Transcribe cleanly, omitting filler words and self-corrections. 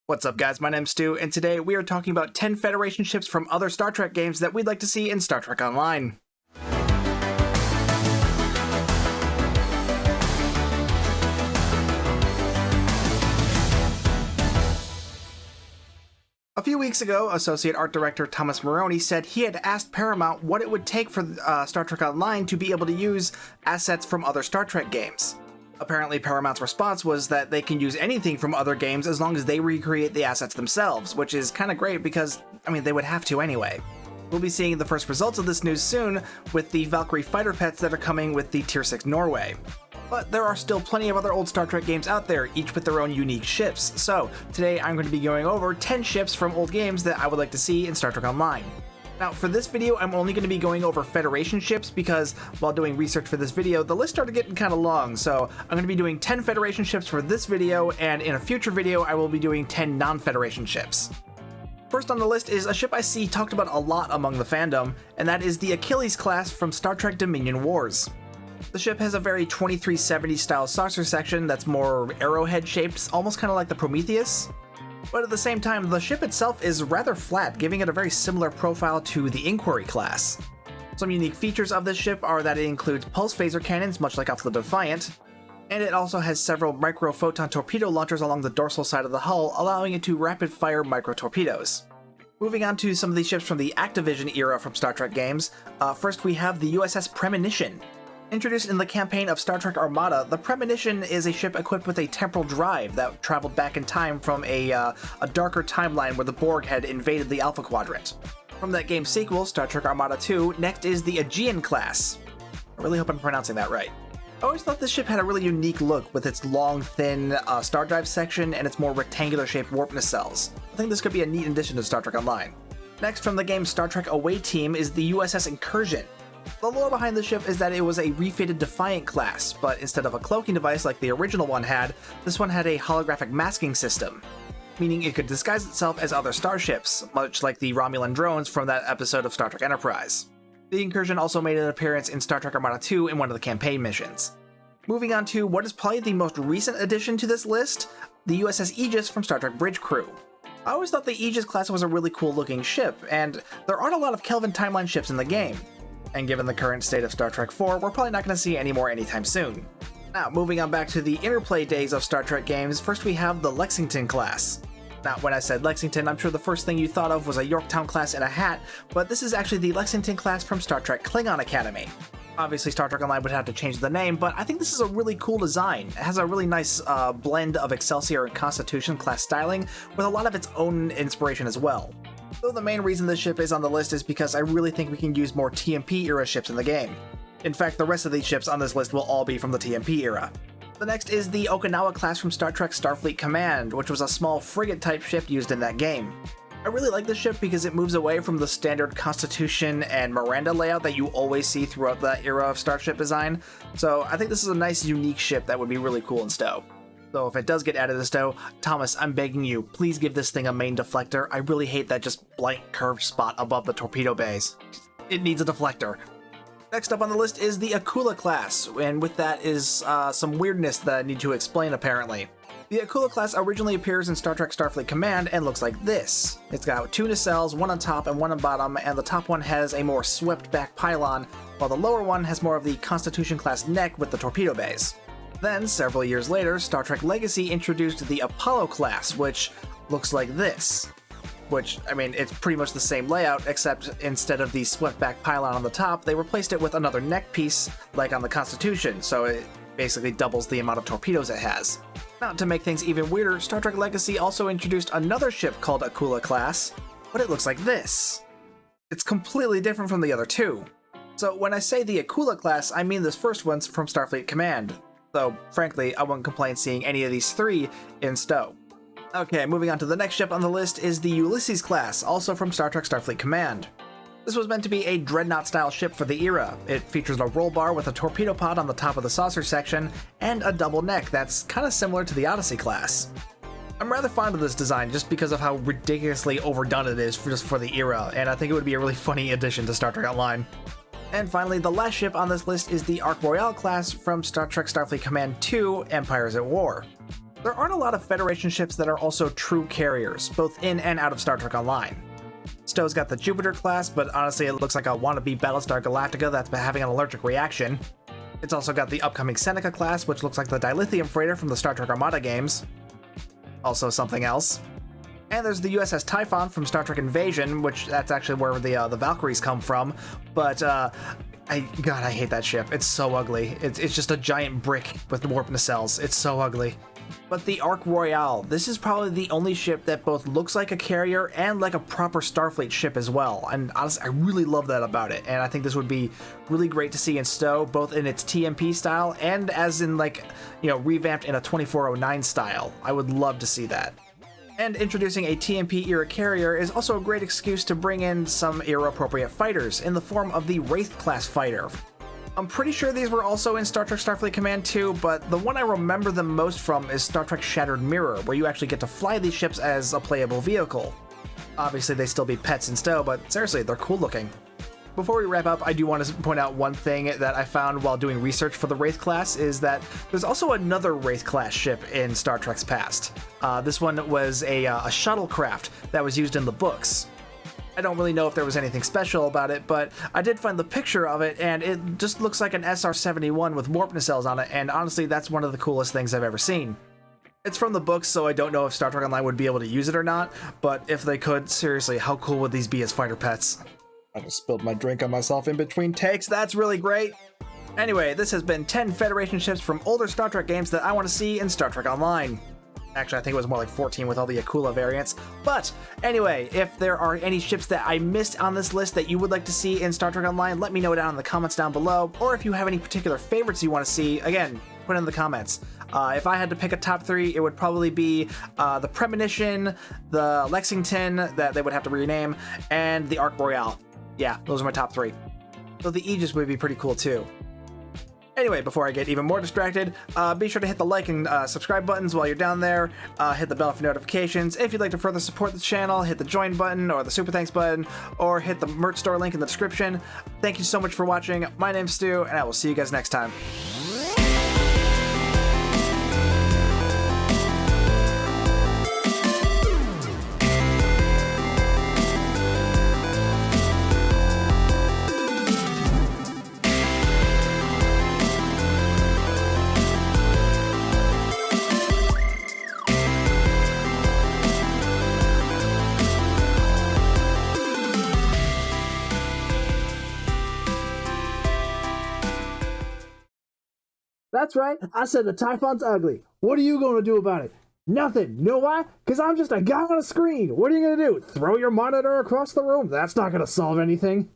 What's up guys, my name's Stu, and today we are talking about 10 Federation ships from other Star Trek games that we'd like to see in Star Trek Online. A few weeks ago, Associate Art Director Thomas Marrone said he had asked Paramount what it would take for Star Trek Online to be able to use assets from other Star Trek games. Apparently, Paramount's response was that they can use anything from other games as long as they recreate the assets themselves, which is kind of great because, they would have to anyway. We'll be seeing the first results of this news soon with the Valkyrie fighter pets that are coming with the Tier 6 Norway. But there are still plenty of other old Star Trek games out there, each with their own unique ships. So, today I'm going to be going over 10 ships from old games that I would like to see in Star Trek Online. Now, for this video, I'm only going to be going over Federation ships because while doing research for this video, the list started getting kind of long, so I'm going to be doing 10 Federation ships for this video, and in a future video, I will be doing 10 non-Federation ships. First on the list is a ship I see talked about a lot among the fandom, and that is the Achilles Class from Star Trek Dominion Wars. The ship has a very 2370 style saucer section that's more arrowhead shaped, almost kind of like the Prometheus. But at the same time, the ship itself is rather flat, giving it a very similar profile to the Inquiry class. Some unique features of this ship are that it includes pulse phaser cannons, much like off the Defiant, and it also has several micro-photon torpedo launchers along the dorsal side of the hull, allowing it to rapid-fire micro-torpedoes. Moving on to some of these ships from the Activision era from Star Trek games, first we have the Uss Premonition. Introduced in the campaign of Star Trek Armada, the Premonition is a ship equipped with a temporal drive that traveled back in time from a darker timeline where the Borg had invaded the Alpha Quadrant. From that game's sequel, Star Trek Armada 2, next is the Aegean Class. I really hope I'm pronouncing that right. I always thought this ship had a really unique look with its long, thin star drive section and its more rectangular-shaped warp nacelles. I think this could be a neat addition to Star Trek Online. Next from the game's Star Trek Away Team is the Uss Incursion. The lore behind the ship is that it was a refitted Defiant class, but instead of a cloaking device like the original one had, this one had a holographic masking system, meaning it could disguise itself as other starships, much like the Romulan drones from that episode of Star Trek Enterprise. The Incursion also made an appearance in Star Trek Armada 2 in one of the campaign missions. Moving on to what is probably the most recent addition to this list, the USS Aegis from Star Trek Bridge Crew. I always thought the Aegis class was a really cool looking ship, and there aren't a lot of Kelvin timeline ships in the game. And given the current state of Star Trek 4, we're probably not going to see any more anytime soon. Now, moving on back to the interplay days of Star Trek games, first we have the Lexington Class. Now, when I said Lexington, I'm sure the first thing you thought of was a Yorktown class in a hat, but this is actually the Lexington Class from Star Trek Klingon Academy. Obviously, Star Trek Online would have to change the name, but I think this is a really cool design. It has a really nice blend of Excelsior and Constitution class styling, with a lot of its own inspiration as well. Though the main reason this ship is on the list is because I really think we can use more TMP era ships in the game. In fact, the rest of these ships on this list will all be from the TMP era. The next is the Okinawa Class from Star Trek Starfleet Command, which was a small frigate-type ship used in that game. I really like this ship because it moves away from the standard Constitution and Miranda layout that you always see throughout that era of starship design, so I think this is a nice, unique ship that would be really cool in stow. So if it does get added to stow, Thomas, I'm begging you, please give this thing a main deflector. I really hate that just blank curved spot above the torpedo bays. It needs a deflector. Next up on the list is the Akula Class, and with that is some weirdness that I need to explain apparently. The Akula Class originally appears in Star Trek Starfleet Command and looks like this. It's got two nacelles, one on top and one on bottom, and the top one has a more swept back pylon, while the lower one has more of the Constitution class neck with the torpedo bays. Then, several years later, Star Trek Legacy introduced the Apollo Class, which looks like this. Which, it's pretty much the same layout, except instead of the swept back pylon on the top, they replaced it with another neck piece, like on the Constitution, so it basically doubles the amount of torpedoes it has. Now, to make things even weirder, Star Trek Legacy also introduced another ship called Akula Class, but it looks like this. It's completely different from the other two. So when I say the Akula Class, I mean this first one's from Starfleet Command. Though, frankly, I wouldn't complain seeing any of these three in stow. Okay, moving on to the next ship on the list is the Ulysses Class, also from Star Trek Starfleet Command. This was meant to be a dreadnought-style ship for the era. It features a roll bar with a torpedo pod on the top of the saucer section, and a double neck that's kind of similar to the Odyssey class. I'm rather fond of this design just because of how ridiculously overdone it is just for the era, and I think it would be a really funny addition to Star Trek Online. And finally, the last ship on this list is the Royale Class from Star Trek Starfleet Command 2, Empires at War. There aren't a lot of Federation ships that are also true carriers, both in and out of Star Trek Online. Stowe's got the Jupiter class, but honestly it looks like a wannabe Battlestar Galactica that's been having an allergic reaction. It's also got the upcoming Seneca class, which looks like the dilithium freighter from the Star Trek Armada games. Also something else. And there's the USS Typhon from Star Trek Invasion, which that's actually where the Valkyries come from. But God, I hate that ship. It's so ugly. It's just a giant brick with warp nacelles. It's so ugly. But the Ark Royale, this is probably the only ship that both looks like a carrier and like a proper Starfleet ship as well. And honestly, I really love that about it. And I think this would be really great to see in Stowe, both in its TMP style and as in like, you know, revamped in a 2409 style. I would love to see that. And introducing a TMP era carrier is also a great excuse to bring in some era appropriate fighters in the form of the Wraith class fighter. I'm pretty sure these were also in Star Trek Starfleet Command 2, but the one I remember them most from is Star Trek Shattered Mirror, where you actually get to fly these ships as a playable vehicle. Obviously they still be pets in Stowe, but seriously, they're cool looking. Before we wrap up, I do want to point out one thing that I found while doing research for the Wraith class is that there's also another Wraith class ship in Star Trek's past. This one was a shuttlecraft that was used in the books. I don't really know if there was anything special about it, but I did find the picture of it, and it just looks like an SR-71 with warp nacelles on it, and honestly, that's one of the coolest things I've ever seen. It's from the books, so I don't know if Star Trek Online would be able to use it or not, but if they could, seriously, how cool would these be as fighter pets? I just spilled my drink on myself in between takes. That's really great. Anyway, this has been 10 Federation ships from older Star Trek games that I want to see in Star Trek Online. Actually, I think it was more like 14 with all the Akula variants. But anyway, if there are any ships that I missed on this list that you would like to see in Star Trek Online, let me know down in the comments down below. Or if you have any particular favorites you want to see, again, put it in the comments. If I had to pick a top 3, it would probably be the Premonition, the Lexington, that they would have to rename, and the Ark Royale. Yeah, those are my top 3. So the Aegis would be pretty cool too. Anyway, before I get even more distracted, be sure to hit the like and subscribe buttons while you're down there. Hit the bell for notifications. If you'd like to further support the channel, hit the join button or the super thanks button, or hit the merch store link in the description. Thank you so much for watching. My name's Stu, and I will see you guys next time. That's right, I said the Typhon's ugly. What are you going to do about it? Nothing. You know why? Because I'm just a guy on a screen. What are you going to do? Throw your monitor across the room? That's not going to solve anything.